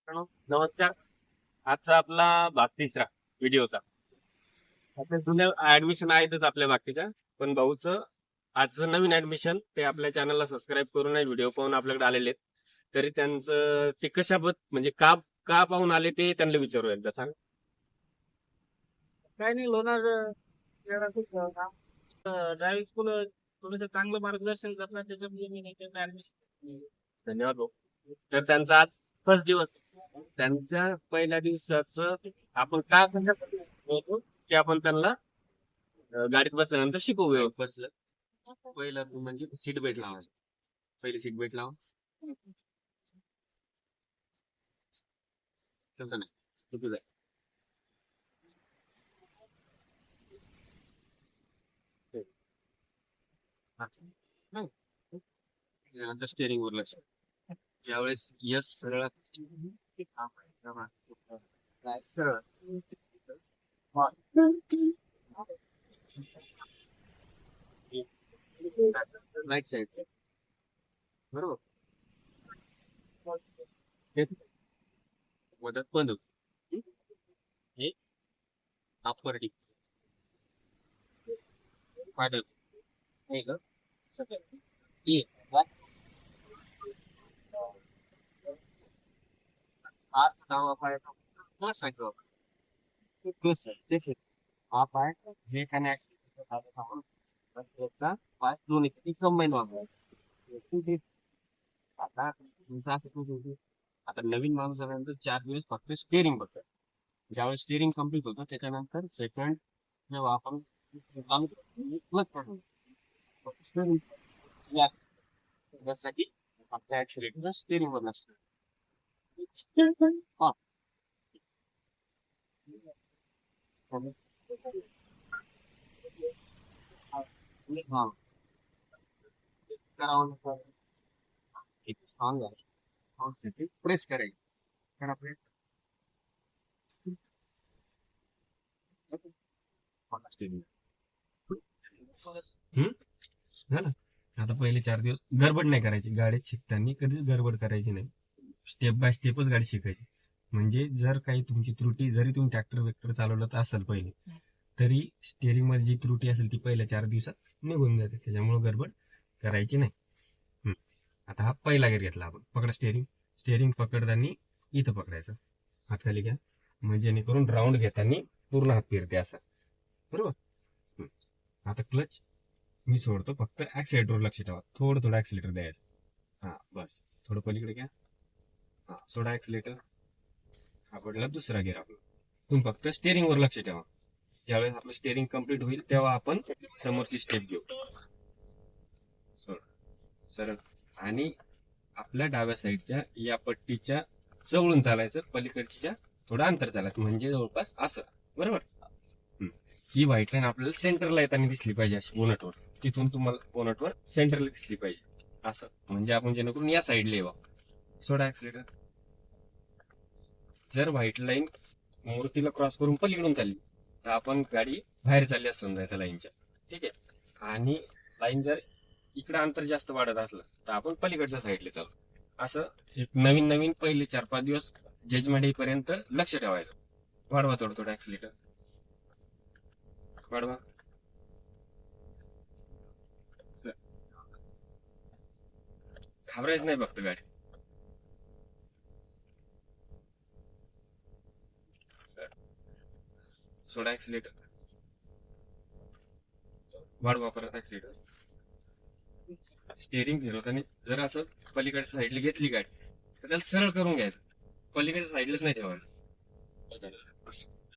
नमस्कार. आजचा आपला बाबतीचा व्हिडिओ होता. आपल्या जुन्या ऍडमिशन आहेतच आपल्या बाकीच्या, पण भाऊचं आजचं नवीन ऍडमिशन ते आपल्या चॅनलला सबस्क्राईब करून व्हिडिओ पाहून आपल्याकडे आलेले आहेत. तरी त्यांचं ते कशाबद्दल म्हणजे का का पाहून आले ते त्यांना विचारू एकदा सांग. काही नाही लोणार ड्रायव्हिंग स्कूल थोडस चांगलं मार्गदर्शन करणार त्याच्यामुळे मी त्यांना ऍडमिशन. धन्यवाद भाऊ. तर त्यांचा आज फर्स्ट दिवस. त्यांच्या पहिल्या दिवसाचं आपण काय होतो की आपण त्यांना गाडीत बसल्यानंतर शिकवू व्यवस्थित. बसलं पहिलं म्हणजे सीट बेल्ट लावायचं. पहिले सीट बेल्ट लावा. तसं नाही, चुकीचं आहे. नाही. त्यानंतर स्टेअरिंग वर लक्ष. ज्यावेळेस यस सरळ सरळ राईट साईड बरोबर. मदत बंद होती. हे अप्पर डी पायडल हे ग सगळं ए हात डावा पाय प्लस साईड प्लस साईड हा पाय हे आणि याचा पाय दोन्ही कंबाईन वापरायचं. आता तुमचं असं कसं आता नवीन माणूस झाल्यानंतर 4 दिवस फक्त स्टेअरिंग बघतात. ज्यावेळेस स्टेअरिंग कम्प्लीट होतं त्याच्यानंतर सेकंड जेव्हा आपण स्टेअरिंग यासाठी आपल्या ऍक्सिलेटर स्टेअरिंग वर नसतं. हा हा एक स्ट्रॉंग आहे. प्रेस करायचं. करा प्रेस. झालं. आता पहिले 4 दिवस गडबड नाही करायची. गाडीत शिकताना कधीच गडबड करायची नाही. स्टेप बाय स्टेपच गाडी शिकायची. म्हणजे जर काही तुमची त्रुटी जरी तुम्ही ट्रॅक्टर वेक्टर चालवलं तर असेल पहिले, तरी स्टेअरिंग मध्ये जी त्रुटी असेल ती पहिल्या 4 दिवसात निघून जाते. त्याच्यामुळे गडबड करायची नाही. आता हा पहिला गेअर घेतला आपण. पकडा स्टेअरिंग. स्टेअरिंग पकडताना इथं पकडायचं. हात खाली घ्या. म्हणजे जेणेकरून राऊंड घेताना पूर्ण हात फिरते असं. बरोबर. आता क्लच मी सोडतो. फक्त ऍक्सिलेटरवर लक्ष ठेवा. थोडं थोडं ऍक्सिलेटर द्यायचं. हा बस. थोडं पलीकडे घ्या. हा सोडा ऍक्सिलेटर. हा पडला दुसरा गेअर आपला. तुम्ही फक्त स्टेअरिंग वर लक्ष ठेवा. ज्यावेळेस आपलं स्टेअरिंग कम्प्लीट होईल तेव्हा आपण समोरची स्टेप घेऊ. सरळ आणि आपल्या डाव्या साईडच्या या पट्टीच्या जवळून चालायचं. पलीकडच्या थोडं अंतर चालायचं. म्हणजे जवळपास असं. बरोबर. ही व्हाईट लाईन आपल्याला सेंटरला येताना दिसली पाहिजे अशी बोनटवर. तिथून तुम्हाला बोनटवर सेंटरला दिसली पाहिजे असं. म्हणजे आपण जेणेकरून या साईडला येवा. सोडा ऍक्सिलेटर. जर व्हाईट लाईन मूर्तीला क्रॉस करून पलीकडून चालली तर आपण गाडी बाहेर चालली असं समजायचं लाईनच्या. ठीक आहे. आणि लाईन जर इकडं अंतर जास्त वाढत असलं तर आपण पलीकडच्या साईडला चालू. असं एक नवीन नवीन पहिले 4-5 दिवस जजमेंट येईपर्यंत लक्ष ठेवायचं. वाढवा थोडं थोडं ऍक्सिलेटर. वाढवा. घाबरायचं नाही फक्त गाडी. सोडा ऍक्सिलेटर. वाढवा परत ऍक्सिलेटर. स्टेअरिंग फिरवताना जर असं पलीकडच्या साईडला घेतली गाडी तर त्याला सरळ करून घ्यायचं. पलीकडच्या साईडलाच नाही ठेवायचं.